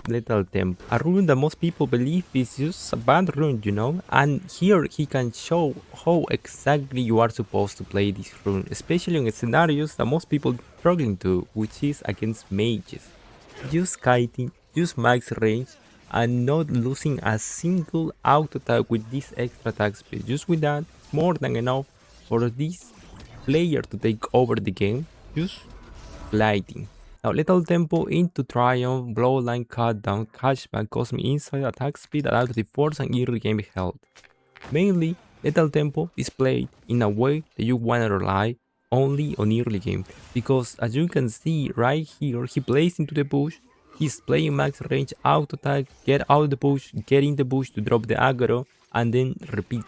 Lethal Tempo, a rune that most people believe is just a bad rune, you know, and here he can show how exactly you are supposed to play this rune, especially in scenarios that most people struggling to, which is against mages. Use kiting, use max range, and not losing a single auto attack with this extra attack speed. Just with that, more than enough for this player to take over the game. Just gliding. Now Lethal Tempo into Triumph, Blowline Cutdown, Cashback, Cosmic Insight, Attack Speed, Adaptive Force, and early game health. Mainly, Lethal Tempo is played in a way that you wanna rely only on early game, because as you can see right here, he plays into the bush, he's playing max range auto attack, get out of the bush, get in the bush to drop the aggro, and then repeat.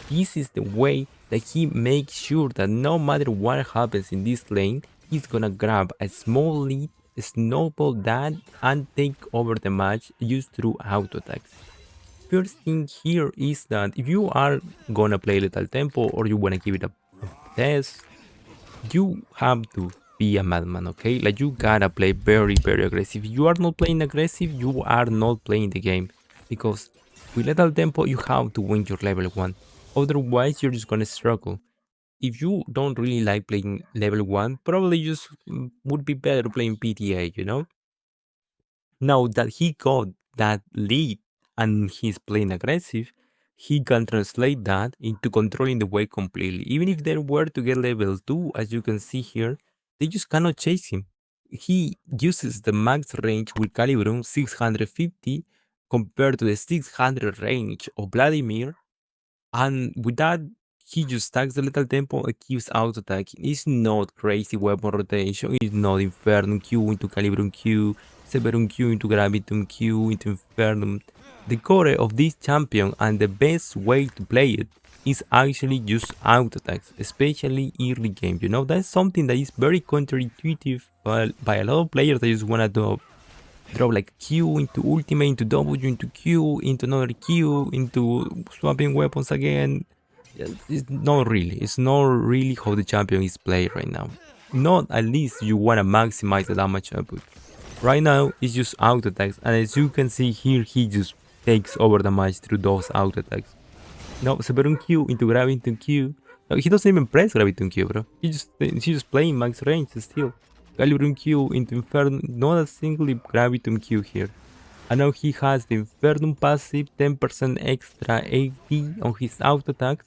This is the way that he makes sure that no matter what happens in this lane, he's gonna grab a small lead, snowball that, and take over the match just through auto attacks. First thing here is that if you are gonna play Lethal Tempo or you wanna give it a test, you have to be a madman, okay? Like you gotta play very aggressive. If you are not playing aggressive, you are not playing the game, because with Lethal Tempo you have to win your level 1, otherwise you're just gonna struggle. If you don't really like playing level 1, probably just would be better playing PTA, you know? Now that he got that lead and he's playing aggressive, he can translate that into controlling the wave completely. Even if they were to get level 2, as you can see here, they just cannot chase him. He uses the max range with Calibrum 650 compared to the 600 range of Vladimir, and with that, he just stacks the Lethal Tempo and keeps auto attacking. It's not crazy weapon rotation, it's not Infernum Q into Calibrum Q, Severum Q into Gravitum Q into Infernum. The core of this champion and the best way to play it is actually just auto attacks, especially early game. You know, that's something that is very counterintuitive by a lot of players that just wanna drop like Q into ultimate, into W, into Q, into another Q, into swapping weapons again. It's not really. It's not really how the champion is played right now. Not at least you want to maximize the damage output. Right now, it's just auto attacks, and as you can see here, he just takes over the match through those auto attacks. No, Severum Q into Graviton Q. No, he doesn't even press Graviton Q, bro. He's just playing max range still. Calibrum Q into Infernum, not a single Graviton Q here. And now he has the Infernum passive, 10% extra AP on his auto attacks.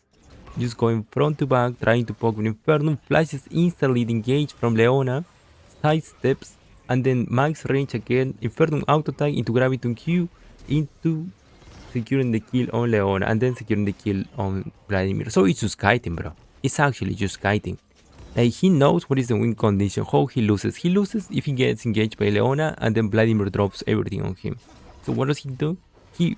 Just going front to back, trying to poke with Infernum, flashes instantly engaged from Leona, side steps, and then max range again, Infernum auto attack into Graviton Q, into securing the kill on Leona, and then securing the kill on Vladimir. So it's just kiting, bro. It's actually just kiting. Like, he knows what is the win condition, how he loses. He loses if he gets engaged by Leona and then Vladimir drops everything on him. So what does he do? He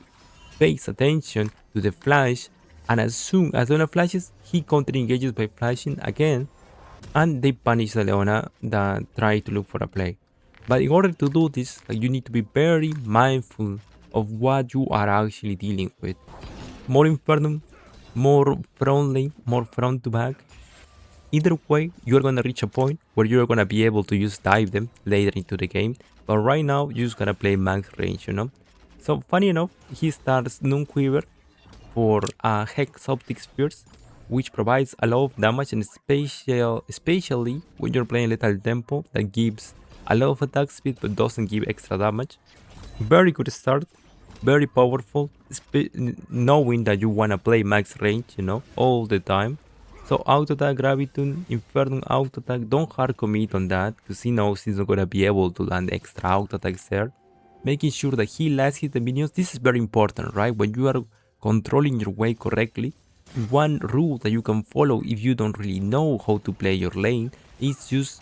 pays attention to the flash, and as soon as Leona flashes, he counter engages by flashing again, and they punish the Leona that try to look for a play. But in order to do this, like, you need to be very mindful of what you are actually dealing with. More Infernum, more front lane, more front to back. Either way, you're gonna reach a point where you're gonna be able to just dive them later into the game, but right now you're just gonna play max range, you know? So funny enough, he starts Noonquiver for Hexoptics first, which provides a lot of damage, and especially when you're playing Lethal Tempo, that gives a lot of attack speed but doesn't give extra damage. Very good start, very powerful, knowing that you wanna play max range, you know, all the time. So auto attack, Graviton, Infernum auto attack, don't hard commit on that, because he knows he's not gonna be able to land extra auto attacks there. Making sure that he last hit the minions, this is very important, right? When you are controlling your way correctly, one rule that you can follow if you don't really know how to play your lane is just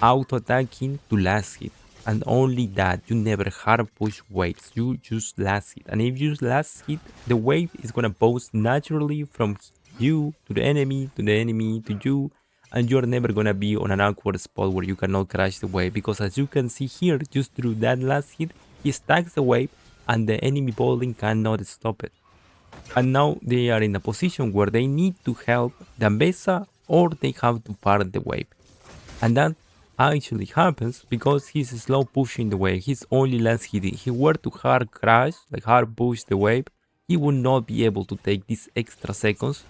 auto attacking to last hit. And only that. You never hard push waves, you just last hit. And if you last hit, the wave is gonna bounce naturally from you to the enemy to you, and you're never gonna be on an awkward spot where you cannot crash the wave, because as you can see here, just through that last hit, he stacks the wave and the enemy bowling cannot stop it. And now they are in a position where they need to help the Mesa, or they have to farm the wave. And that actually happens because he's slow pushing the wave. He's only less hitting. He were to hard crash, like hard push the wave, he would not be able to take these extra seconds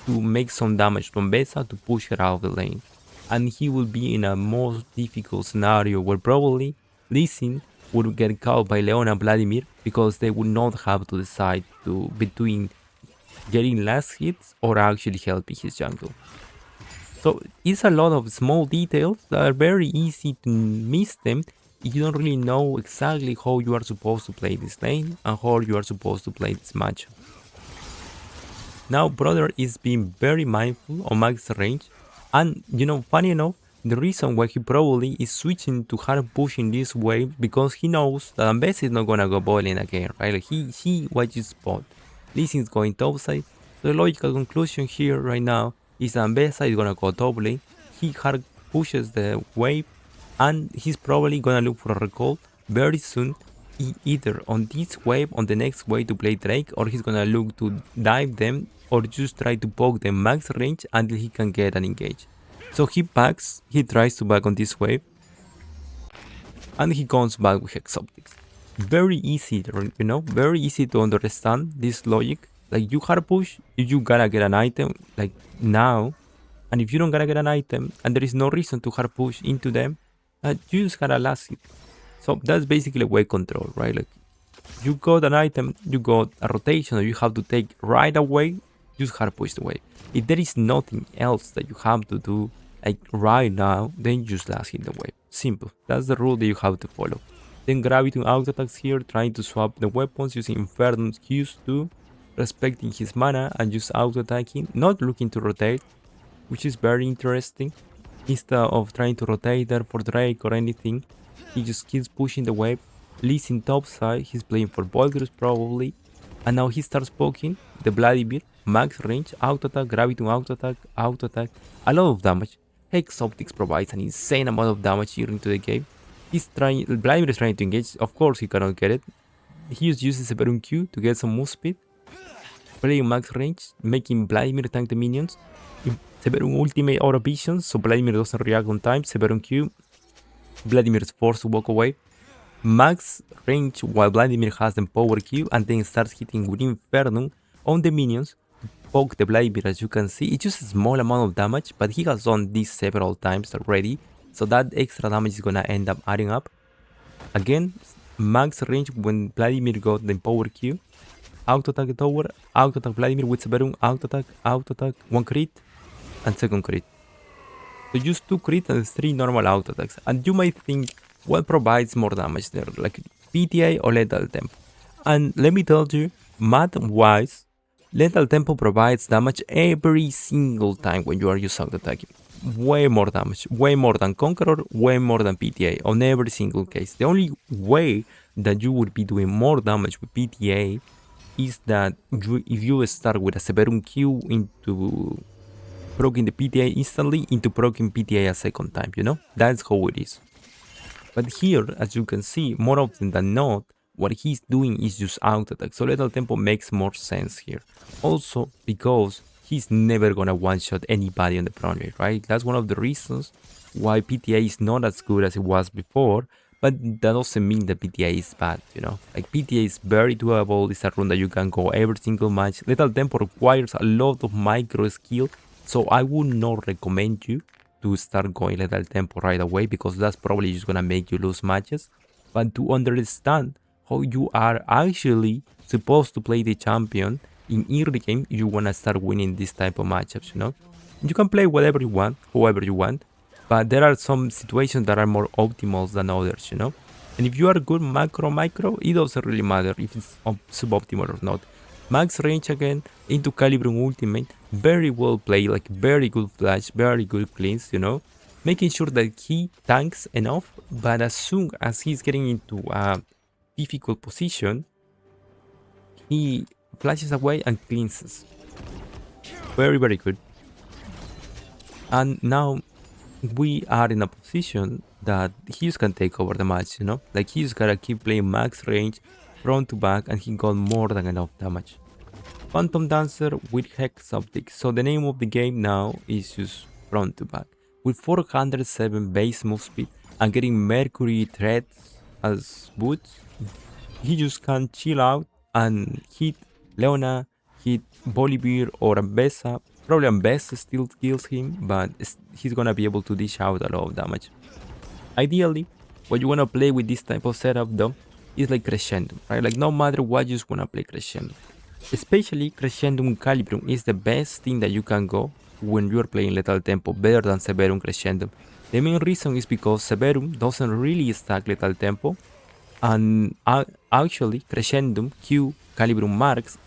to make some damage from Besa to push her out of the lane. And he will be in a more difficult scenario where probably Lee Sin would get caught by Leona and Vladimir because they would not have to decide between getting less hits or actually helping his jungle. So it's a lot of small details that are very easy to miss them if you don't really know exactly how you are supposed to play this lane and how you are supposed to play this match. Now Brother is being very mindful on max range, and funny enough, the reason why he probably is switching to hard pushing this wave because he knows that Ambessa is not gonna go boiling again, right? Like he watches spot. This is going topside. The logical conclusion here right now is that Ambessa is gonna go top lane. He hard pushes the wave and he's probably gonna look for a recall very soon, either on this wave, on the next wave to play Drake, or he's gonna look to dive them or just try to poke them max range until he can get an engage. So he tries to back on this wave, and he comes back with Hexoptics. Very easy, very easy to understand this logic. Like you hard push, if you gotta get an item, like now, and if you don't gotta get an item, and there is no reason to hard push into them, you just gotta last it. So that's basically wave control, right? Like you got an item, you got a rotation that you have to take right away, just hard push the wave. If there is nothing else that you have to do like right now, then just last hit the wave. Simple. That's the rule that you have to follow. Then Gravity auto attacks here, trying to swap the weapons using Inferno's Qs too, respecting his mana and just auto attacking, not looking to rotate, which is very interesting. Instead of trying to rotate there for Drake or anything, he just keeps pushing the wave. Lee's in top side, he's playing for Bolgrus probably, and now he starts poking the Vladimir, max range, auto attack, Gravity auto attack, a lot of damage. Hexoptics provides an insane amount of damage here into the game. Vladimir is trying to engage, of course he cannot get it. He just uses Severum Q to get some move speed, playing max range, making Vladimir tank the minions. Severum ultimate aura vision, so Vladimir doesn't react on time. Severum Q, Vladimir is forced to walk away. Max range while Vladimir has the power Q and then starts hitting with Inferno on the minions to poke the Vladimir. As you can see, it's just a small amount of damage, but he has done this several times already, so that extra damage is gonna end up adding up. Again, max range when Vladimir got the power Q. Auto attack the tower, auto attack Vladimir with Severum, auto attack, one crit, and second crit. So just 2 crits and 3 normal auto attacks. And you might think, what provides more damage there, like PTA or Lethal Tempo? And let me tell you, math-wise, Lethal Tempo provides damage every single time when you are just auto attacking. Way more damage, way more than Conqueror, way more than PTA on every single case. The only way that you would be doing more damage with PTA is that if you start with a Severum Q into proccing the PTA instantly into proccing PTA a second time, That's how it is. But here, as you can see, more often than not, what he's doing is just auto attack. So Lethal Tempo makes more sense here. Also because he's never gonna one-shot anybody on the front lane, right? That's one of the reasons why PTA is not as good as it was before. But that doesn't mean that PTA is bad, Like PTA is very doable. It's a rune that you can go every single match. Lethal Tempo requires a lot of micro skill. So I would not recommend you to start going Lethal Tempo right away because that's probably just gonna make you lose matches. But to understand how you are actually supposed to play the champion in early game, you wanna start winning this type of matchups, You can play whatever you want, however you want, but there are some situations that are more optimal than others, And if you are good macro, it doesn't really matter if it's suboptimal or not. Max range again into Calibrum ultimate, very well played, like very good flash, very good cleans, Making sure that he tanks enough, but as soon as he's getting into a difficult position, he flashes away and cleanses. Very, very good. And now we are in a position that he just can take over the match, Like he just gotta keep playing max range, front to back, and he got more than enough damage. Phantom Dancer with Hexoptics. So the name of the game now is just front to back. with 407 base move speed and getting Mercury threats as boots, he just can chill out and hit Leona, hit Bolivir or Ambessa. Probably Ambessa still kills him, but he's gonna be able to dish out a lot of damage. Ideally, what you wanna play with this type of setup though is like Crescendo, right? Like no matter what, you just wanna play Crescendo. Especially Crescendum Calibrum is the best thing that you can go when you are playing Lethal Tempo, better than Severum Crescendum. The main reason is because Severum doesn't really stack Lethal Tempo, and actually Crescendum, Q, Calibrum Marks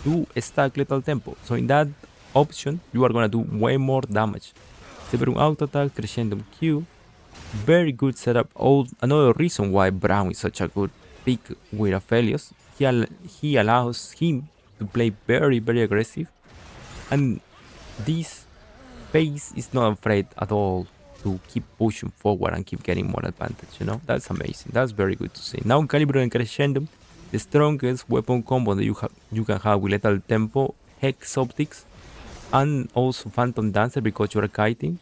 do stack Lethal Tempo. So in that option, you are gonna do way more damage. Severum Auto Attack, Crescendum Q, very good setup. Another reason why Brown is such a good pick with Aphelios. He allows him to play very aggressive, and this Peyz is not afraid at all to keep pushing forward and keep getting more advantage, you know? That's amazing. That's very good to see. Now Calibrum and Crescendo, the strongest weapon combo that you can have with Lethal Tempo, Hexoptics, and also Phantom Dancer because you're kiting.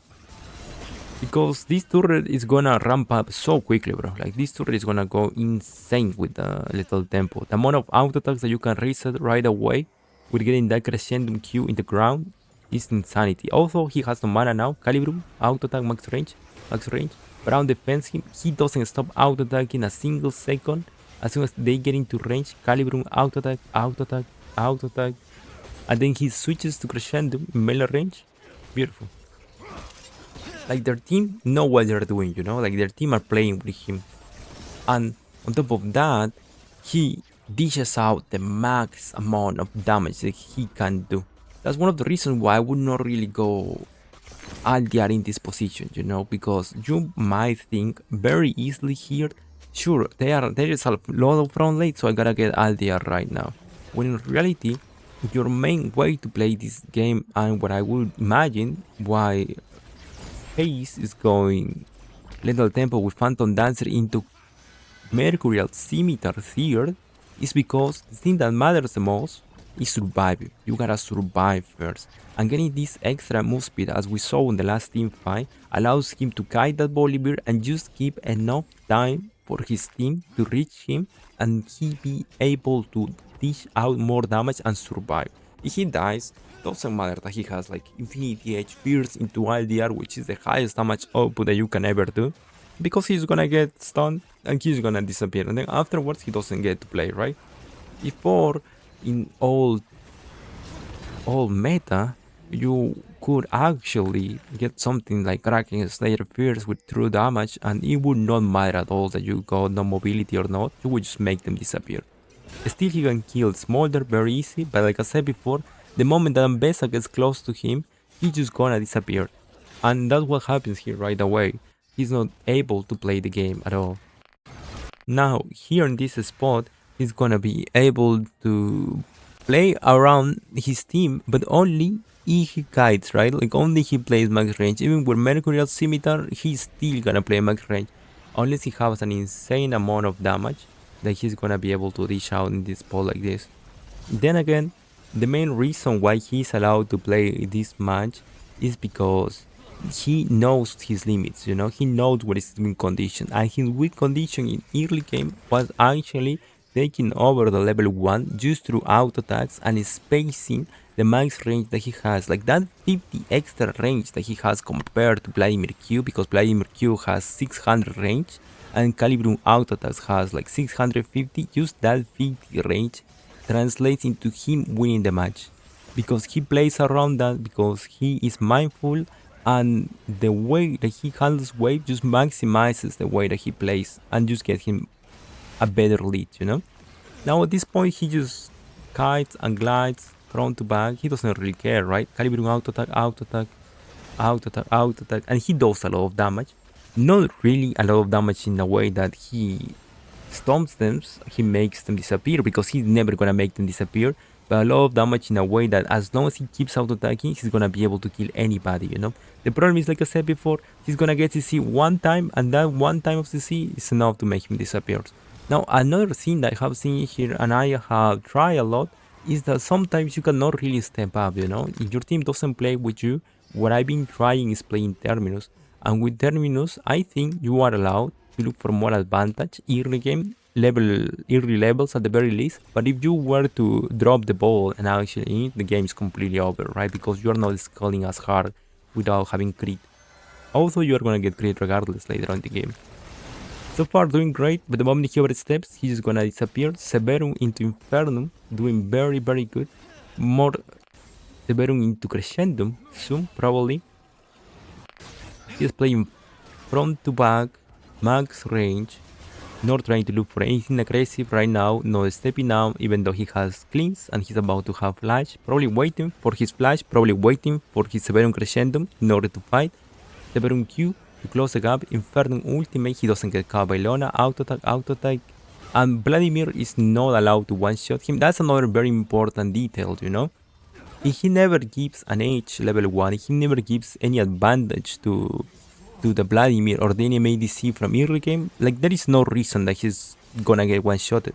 Because this turret is gonna ramp up so quickly, bro. Like this turret is gonna go insane with the Lethal Tempo. The amount of auto attacks that you can reset right away with getting that Crescendum Q in the ground is insanity. Also, he has no mana now. Calibrum, auto attack, max range. Brown defends him. He doesn't stop auto attacking a single second. As soon as they get into range, Calibrum, auto attack. And then he switches to Crescendum in melee range. Beautiful. Like their team know what they're doing, you know, like their team are playing with him. And on top of that, he dishes out the max amount of damage that he can do. That's one of the reasons why I would not really go Aldiar in this position, you know, because you might think very easily here, sure, there is a lot of front lane, so I gotta get Aldiar right now. When in reality, your main way to play this game, and what I would imagine why Peyz is going Lethal Tempo with Phantom Dancer into Mercurial Scimitar here, is because the thing that matters the most is surviving. You gotta survive first. And getting this extra move speed, as we saw in the last team fight, allows him to kite that Bolivir and just keep enough time for his team to reach him and he be able to dish out more damage and survive. If he dies, doesn't matter that he has like Infinity Edge Pierce into LDR, which is the highest damage output that you can ever do, because he's gonna get stunned and he's gonna disappear, and then afterwards he doesn't get to play, right? Before, in all meta, you could actually get something like Kraken Slayer Pierce with true damage, and it would not matter at all that you got no mobility or not, you would just make them disappear. Still, he can kill Smolder very easy, but like I said before, the moment that Ambessa gets close to him, he's just gonna disappear. And that's what happens here right away. He's not able to play the game at all. Now, here in this spot, he's gonna be able to play around his team, but only if he kites, right? Like only he plays max range. Even with Mercurial Scimitar, he's still gonna play max range. Unless he has an insane amount of damage that he's gonna be able to dish out in this spot like this. Then again, the main reason why he's allowed to play this match is because he knows his limits, you know, he knows what is his win condition, and his win condition in early game was actually taking over the level 1 just through auto attacks and spacing the max range that he has, like that 50 extra range that he has compared to Vladimir Q, because Vladimir Q has 600 range and Calibrum auto attacks has like 650. Just that 50 range translates into him winning the match, because he plays around that, because he is mindful, and the way that he handles wave just maximizes the way that he plays and just get him a better lead, you know. Now at this point he just kites and glides front to back, he doesn't really care, right? Calibrum auto attack, and he does a lot of damage. Not really a lot of damage in a way that he stomps them, he makes them disappear, because he's never gonna make them disappear, but a lot of damage in a way that as long as he keeps auto attacking, he's gonna be able to kill anybody, you know. The problem is, like I said before, he's gonna get CC one time, and that one time of CC is enough to make him disappear. Now, another thing that I have seen here, and I have tried a lot, is that sometimes you cannot really step up, you know. If your team doesn't play with you what I've been trying is playing Terminus. And with Terminus, I think you are allowed to look for more advantage early game, early levels at the very least. But if you were to drop the ball and actually the game is completely over, right? Because you are not scaling as hard without having crit. Also, you are gonna get crit regardless later on in the game. So far doing great, but the moment he oversteps, he's just gonna disappear. Severum into Infernum, doing very good. More Severum into Crescendum, soon probably. He's playing front to back, max range, not trying to look for anything aggressive right now, not stepping out even though he has cleans and he's about to have flash, probably waiting for his flash, probably waiting for his Severum Crescendum in order to fight. Severum Q to close the gap, Infernum ultimate, he doesn't get caught by Leona, auto attack, and Vladimir is not allowed to one-shot him. That's another very important detail, you know? He never gives an H level 1, he never gives any advantage to the Vladimir or the enemy ADC from early game. Like, there is no reason that he's gonna get one-shotted.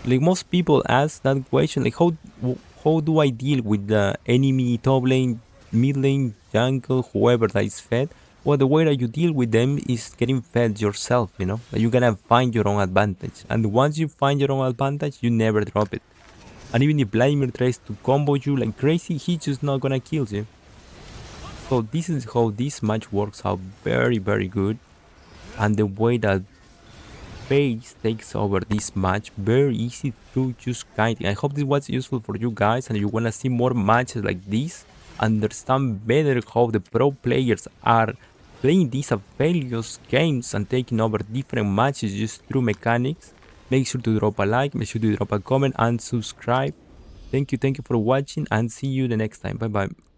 Like, most people ask that question, like, how do I deal with the enemy top lane, mid lane, jungle, whoever that is fed? Well, the way that you deal with them is getting fed yourself, you know? Like, you're gonna find your own advantage. And once you find your own advantage, you never drop it. And even if Vladimir tries to combo you like crazy, he's just not gonna kill you. So this is how this match works out very good. And the way that Peyz takes over this match, very easy to just kiting. I hope this was useful for you guys and you wanna see more matches like this. Understand better how the pro players are playing these Aphelios games and taking over different matches just through mechanics. Make sure to drop a like, make sure to drop a comment and subscribe. Thank you for watching and see you the next time. Bye bye.